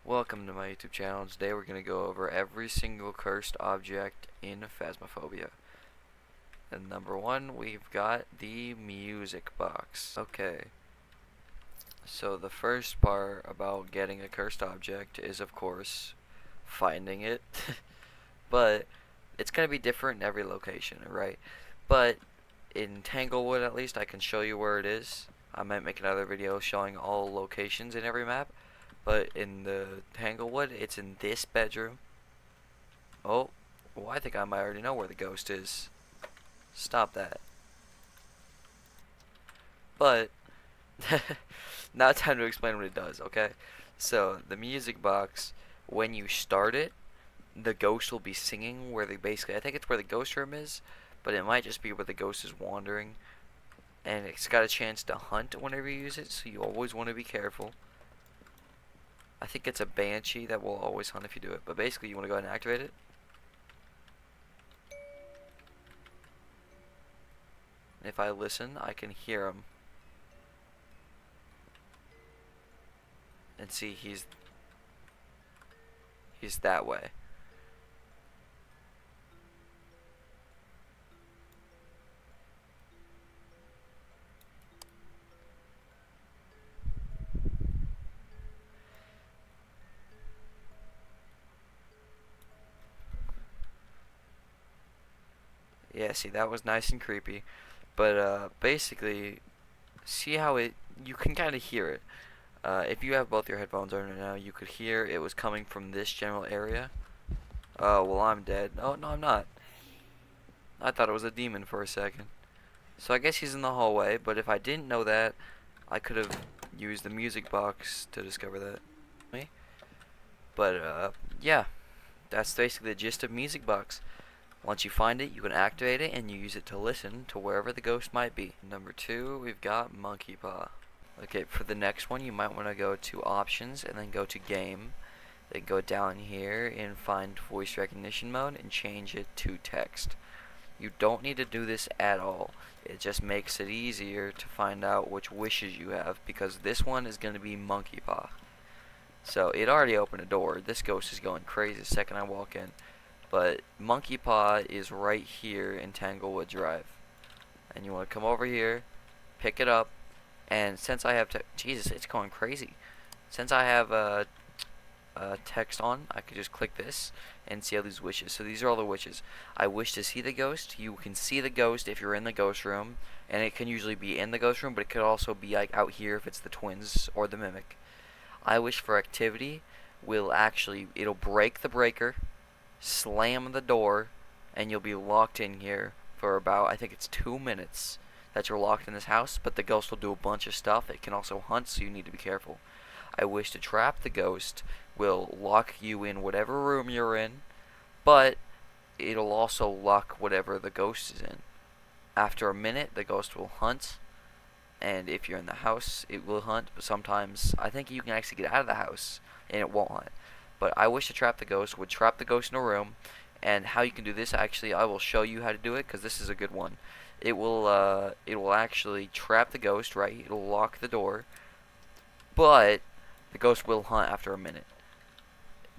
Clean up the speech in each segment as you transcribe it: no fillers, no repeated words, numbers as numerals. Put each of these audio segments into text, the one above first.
Welcome to my YouTube channel. Today we're going to go over every single cursed object in phasmophobia. And number one, we've got the music box. Okay, so the first part about getting a cursed object is, of course, finding it. But it's going to be different in every location, right? But in Tanglewood, at least, I can show you where it is. I might make another video showing all locations in every map. But in the Tanglewood, it's in this bedroom. Oh, well, I think I might already know where the ghost is. Stop that. But, now time to explain what it does, okay? So, the music box, when you start it, the ghost will be singing where they basically, I think it's where the ghost room is, but it might just be where the ghost is wandering. And it's got a chance to hunt whenever you use it, so you always want to be careful. I think it's a banshee that will always hunt if you do it. But basically, you want to go ahead and activate it. And if I listen, I can hear him. And see, he's that way. Yeah, see, that was nice and creepy. But basically, see how you can kind of hear it. If you have both your headphones on right now, you could hear it was coming from this general area. Oh, well, I'm dead. Oh, no, I'm not. I thought it was a demon for a second. So I guess he's in the hallway, but if I didn't know that, I could have used the music box to discover that. Me? But yeah, that's basically the gist of music box. Once you find it, you can activate it and you use it to listen to wherever the ghost might be. Number two, we've got monkey paw. Okay, for the next one, you might want to go to options and then go to game. Then go down here and find voice recognition mode and change it to text. You don't need to do this at all. It just makes it easier to find out which wishes you have, because this one is going to be monkey paw. So it already opened a door. This ghost is going crazy the second I walk in. But monkey paw is right here in Tanglewood Drive. And you want to come over here, pick it up, and since I have Jesus, it's going crazy. Since I have text on, I could just click this and see all these wishes. So these are all the wishes. I wish to see the ghost. You can see the ghost if you're in the ghost room, and it can usually be in the ghost room, but it could also be like out here if it's the twins or the mimic. I wish for activity it'll break the breaker, slam the door, and you'll be locked in here for about, I think it's 2 minutes that you're locked in this house, but the ghost will do a bunch of stuff. It can also hunt, so you need to be careful. I wish to trap the ghost will lock you in whatever room you're in, but it'll also lock whatever the ghost is in. After a minute, the ghost will hunt, and if you're in the house, it will hunt, but sometimes I think you can actually get out of the house and it won't hunt. But I wish to trap the ghost would trap the ghost in a room, and how you can do this, actually, I will show you how to do it, because this is a good one. It will actually trap the ghost, right? It'll lock the door, but the ghost will hunt after a minute.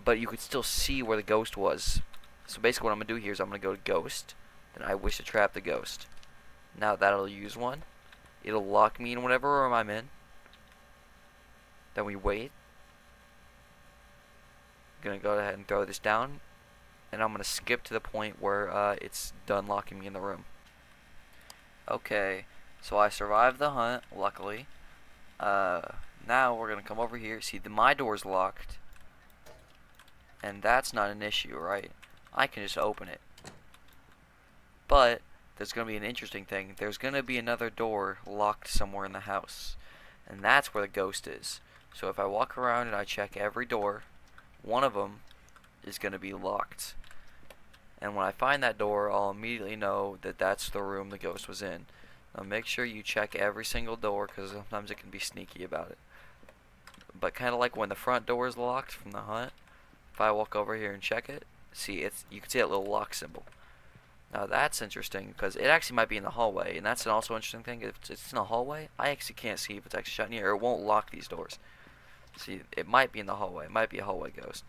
But you could still see where the ghost was. So basically what I'm going to do here is I'm going to go to ghost, then I wish to trap the ghost. Now that'll use one. It'll lock me in whatever room I'm in. Then we wait. I'm going to go ahead and throw this down, and I'm going to skip to the point where it's done locking me in the room. Okay, so I survived the hunt, luckily. Now we're going to come over here. See, my door's locked, and that's not an issue, right? I can just open it. But there's going to be an interesting thing. There's going to be another door locked somewhere in the house, and that's where the ghost is. So if I walk around and I check every door, one of them is going to be locked. And when I find that door, I'll immediately know that that's the room the ghost was in. Now make sure you check every single door, because sometimes it can be sneaky about it. But kind of like when the front door is locked from the hunt, if I walk over here and check it, see, you can see that little lock symbol. Now that's interesting, because it actually might be in the hallway, and that's also an interesting thing. If it's in the hallway, I actually can't see if it's actually shut in here, or it won't lock these doors. See, it might be in the hallway. It might be a hallway ghost.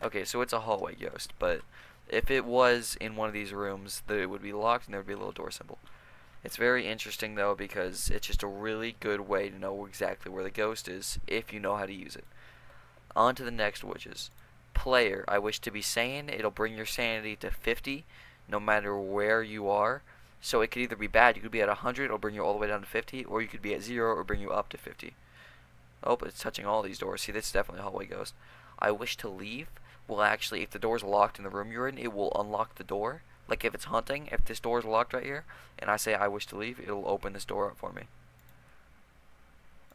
Okay, so it's a hallway ghost, but if it was in one of these rooms, it would be locked and there would be a little door symbol. It's very interesting though because it's just a really good way to know exactly where the ghost is if you know how to use it. On to the next witches. Player, I wish to be sane. It'll bring your sanity to 50 no matter where you are. So it could either be bad, you could be at 100, it'll bring you all the way down to 50, or you could be at 0, or bring you up to 50. Oh, but it's touching all these doors. See, this is definitely a hallway ghost. I wish to leave. Well, actually, if the door's locked in the room you're in, it will unlock the door. Like if it's hunting, if this door is locked right here, and I say I wish to leave, it'll open this door up for me.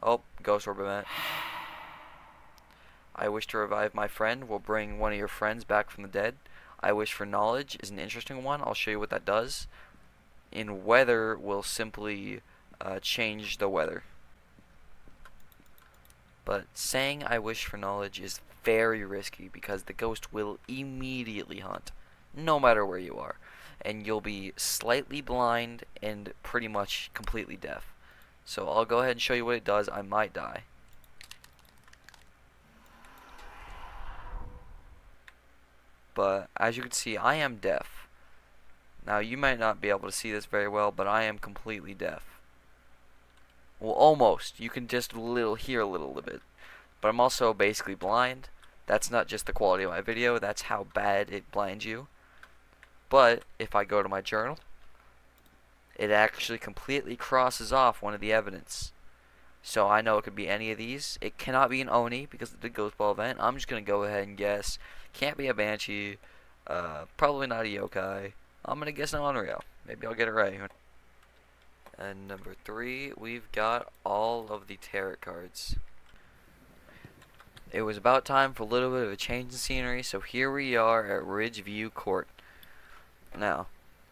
Oh, ghost orb event. I wish to revive my friend. Will bring one of your friends back from the dead. I wish for knowledge is an interesting one. I'll show you what that does. In weather will simply change the weather. But saying I wish for knowledge is very risky because the ghost will immediately hunt, no matter where you are. And you'll be slightly blind and pretty much completely deaf. So I'll go ahead and show you what it does. I might die. But as you can see, I am deaf. Now you might not be able to see this very well, but I am completely deaf. Well, almost. You can just hear a little bit. But I'm also basically blind. That's not just the quality of my video, that's how bad it blinds you. But if I go to my journal, it actually completely crosses off one of the evidence. So I know it could be any of these. It cannot be an Oni because of the ghost ball event. I'm just going to go ahead and guess. Can't be a Banshee. Probably not a yokai. I'm going to guess an Onryo. Maybe I'll get it right. And number 3, we've got all of the tarot cards. It was about time for a little bit of a change in scenery, so here we are at Ridgeview Court. Now,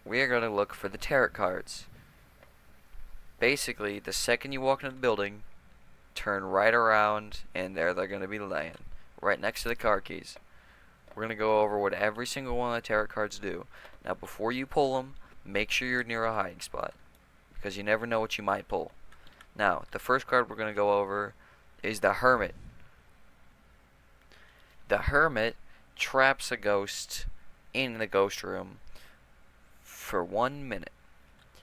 we are going to look for the tarot cards. Basically, the second you walk into the building, turn right around, and there they're going to be laying, right next to the card keys. We're going to go over what every single one of the tarot cards do. Now, before you pull them, make sure you're near a hiding spot, because you never know what you might pull. Now, the first card we're going to go over is the Hermit. The Hermit traps a ghost in the ghost room for 1 minute.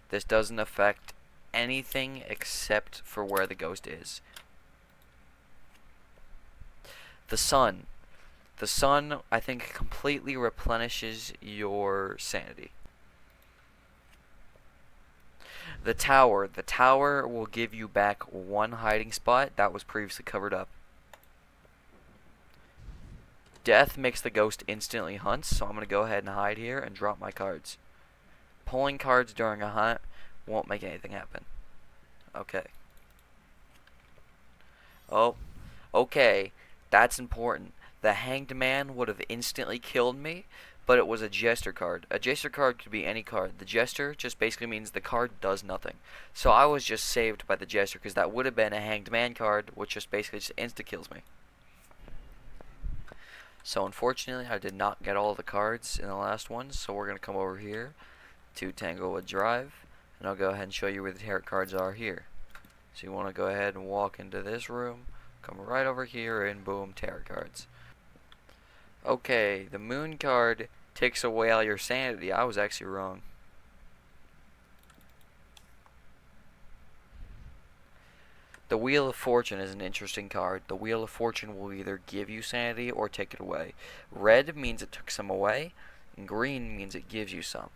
This doesn't affect anything except for where the ghost is. The Sun. The Sun, I think, completely replenishes your sanity. The Tower. The Tower will give you back one hiding spot that was previously covered up. Death makes the ghost instantly hunt, so I'm going to go ahead and hide here and drop my cards. Pulling cards during a hunt won't make anything happen. Okay. Oh, okay. That's important. The Hanged Man would have instantly killed me, but it was a Jester card. A Jester card could be any card. The Jester just basically means the card does nothing. So I was just saved by the Jester, because that would have been a Hanged Man card, which just basically just insta-kills me. So unfortunately, I did not get all the cards in the last one, so we're going to come over here to Tanglewood Drive, and I'll go ahead and show you where the tarot cards are here. So you want to go ahead and walk into this room, come right over here, and boom, tarot cards. Okay, the Moon card takes away all your sanity. I was actually wrong. The Wheel of Fortune is an interesting card. The Wheel of Fortune will either give you sanity or take it away. Red means it took some away, and green means it gives you some.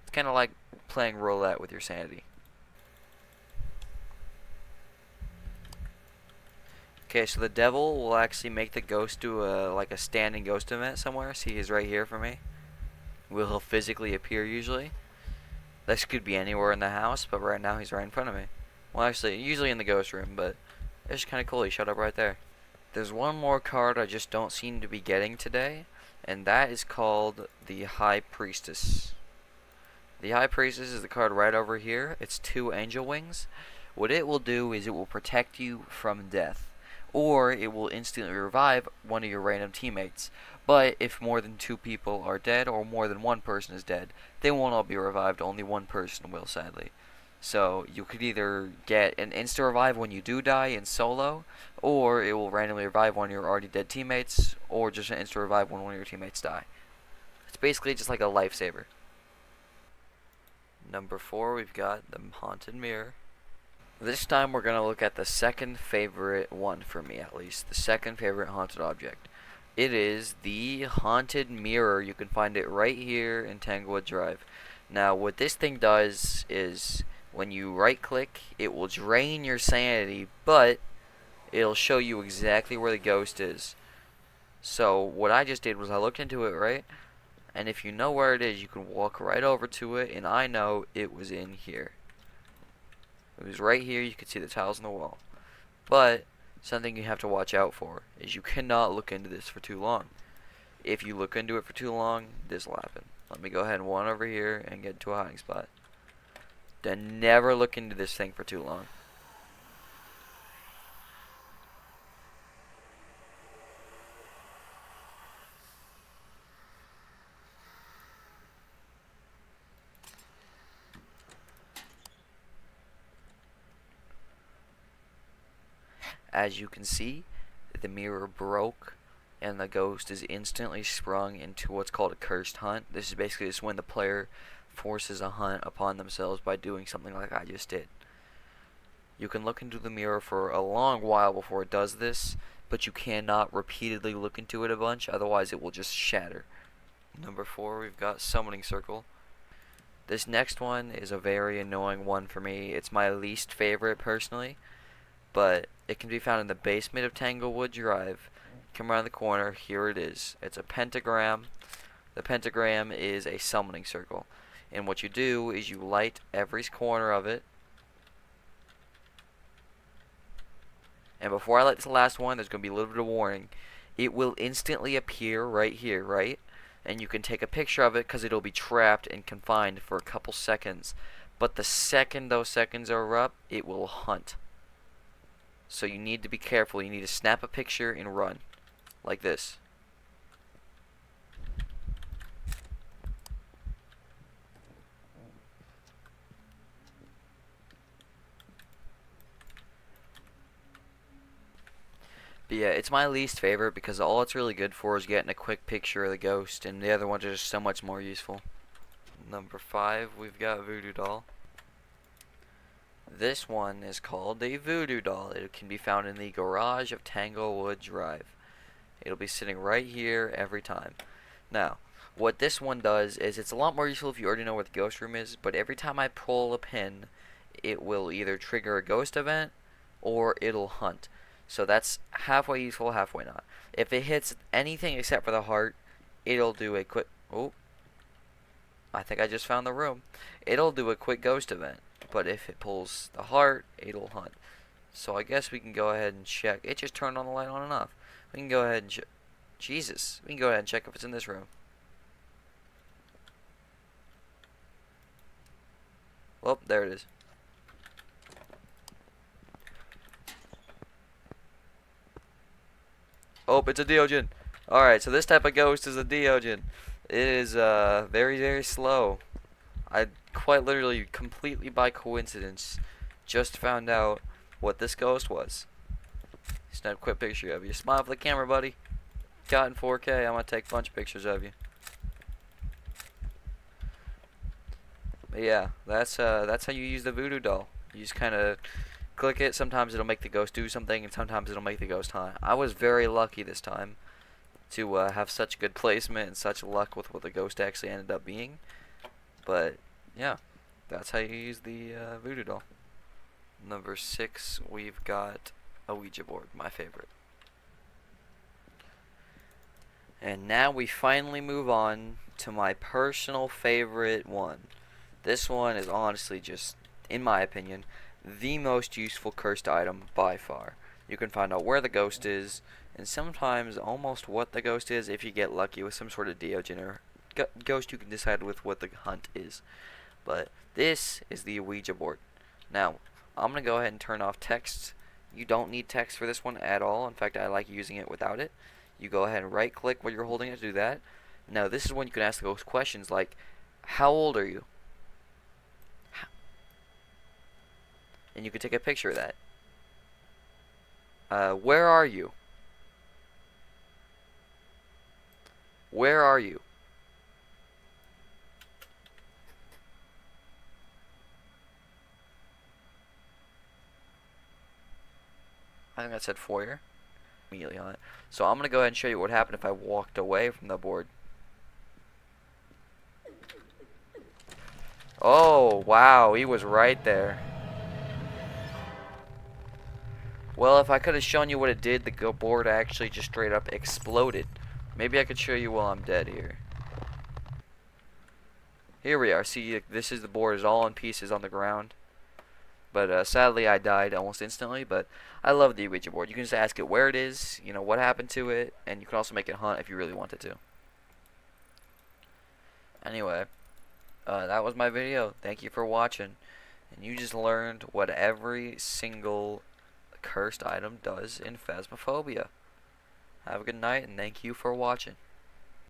It's kind of like playing roulette with your sanity. Okay, so the Devil will actually make the ghost do like a standing ghost event somewhere. See, he's right here for me. He'll physically appear usually. This could be anywhere in the house, but right now he's right in front of me. Well, actually, usually in the ghost room, but it's kind of cool. He showed up right there. There's one more card I just don't seem to be getting today, and that is called the High Priestess. The High Priestess is the card right over here. It's 2 angel wings. What it will do is it will protect you from death, or it will instantly revive one of your random teammates. But if more than 2 people are dead, or more than 1 person is dead, they won't all be revived. Only 1 person will, sadly. So you could either get an insta revive when you do die in solo, or it will randomly revive one of your already dead teammates, or just an insta revive when one of your teammates die. It's basically just like a lifesaver. Number 4, we've got the haunted mirror. This time we're going to look at the second favorite one, for me at least, the second favorite haunted object. It is the haunted mirror. You can find it right here in Tanglewood Drive. Now what this thing does is when you right click, it will drain your sanity, but it'll show you exactly where the ghost is. So what I just did was I looked into it, right? And if you know where it is, you can walk right over to it, and I know it was in here. It was right here. You could see the tiles on the wall. But something you have to watch out for is you cannot look into this for too long. If you look into it for too long, this will happen. Let me go ahead and run over here and get into a hiding spot. Then never look into this thing for too long. As you can see, the mirror broke and the ghost is instantly sprung into what's called a cursed hunt. This is basically just when the player forces a hunt upon themselves by doing something like I just did. You can look into the mirror for a long while before it does this, but you cannot repeatedly look into it a bunch, otherwise it will just shatter. Number 4, we've got Summoning Circle. This next one is a very annoying one for me. It's my least favorite personally, but it can be found in the basement of Tanglewood Drive. Come around the corner, here it is. It's a pentagram. The pentagram is a summoning circle. And what you do is you light every corner of it. And before I light this last one, there's going to be a little bit of warning. It will instantly appear right here, right? And you can take a picture of it because it'll be trapped and confined for a couple seconds. But the second those seconds are up, it will hunt. So you need to be careful. You need to snap a picture and run. Like this. But yeah, it's my least favorite because all it's really good for is getting a quick picture of the ghost, and the other ones are just so much more useful. Number 5, we've got Voodoo Doll. This one is called a Voodoo Doll. It can be found in the garage of Tanglewood Drive. It'll be sitting right here every time. Now, what this one does is it's a lot more useful if you already know where the ghost room is, but every time I pull a pin, it will either trigger a ghost event or it'll hunt. So that's halfway useful, halfway not. If it hits anything except for the heart, it'll do a quick... Oh, I think I just found the room. It'll do a quick ghost event. But if it pulls the heart, it'll hunt. So I guess we can go ahead and check. It just turned on the light on and off. We can go ahead and Jesus. We can go ahead and check if it's in this room. Well, there it is. Oh, it's a Deogen. Alright, so this type of ghost is a Deogen. It is very, very slow. I quite literally, completely by coincidence, just found out what this ghost was. Snap a quick picture of you. Smile for the camera, buddy. Got in 4K. I'm gonna take a bunch of pictures of you. But yeah, that's how you use the Voodoo Doll. You just kind of click it. Sometimes it'll make the ghost do something, and sometimes it'll make the ghost hunt. I was very lucky this time to have such good placement and such luck with what the ghost actually ended up being. But yeah, that's how you use the Voodoo Doll. Number 6, we've got a Ouija board, my favorite. And now we finally move on to my personal favorite one. This one is honestly just, in my opinion, the most useful cursed item by far. You can find out where the ghost is, and sometimes almost what the ghost is if you get lucky with some sort of Deogen or ghost you can decide with what the hunt is. But this is the Ouija board. Now, I'm going to go ahead and turn off text. You don't need text for this one at all. In fact, I like using it without it. You go ahead and right click while you're holding it to do that. Now, this is when you can ask the ghost questions like, how old are you? and you could take a picture of that. Where are you? Where are you? I think that said foyer. Immediately on it. So I'm gonna go ahead and show you what happened if I walked away from the board. Oh, wow, he was right there. Well, if I could have shown you what it did, the board actually just straight up exploded. Maybe I could show you while I'm dead here. Here we are. See, this is the board is all in pieces on the ground. But sadly, I died almost instantly. But I love the Ouija board. You can just ask it where it is, you know, what happened to it, and you can also make it hunt if you really wanted to. Anyway, that was my video. Thank you for watching. And you just learned what every single cursed item does in Phasmophobia. Have a good night, and thank you for watching.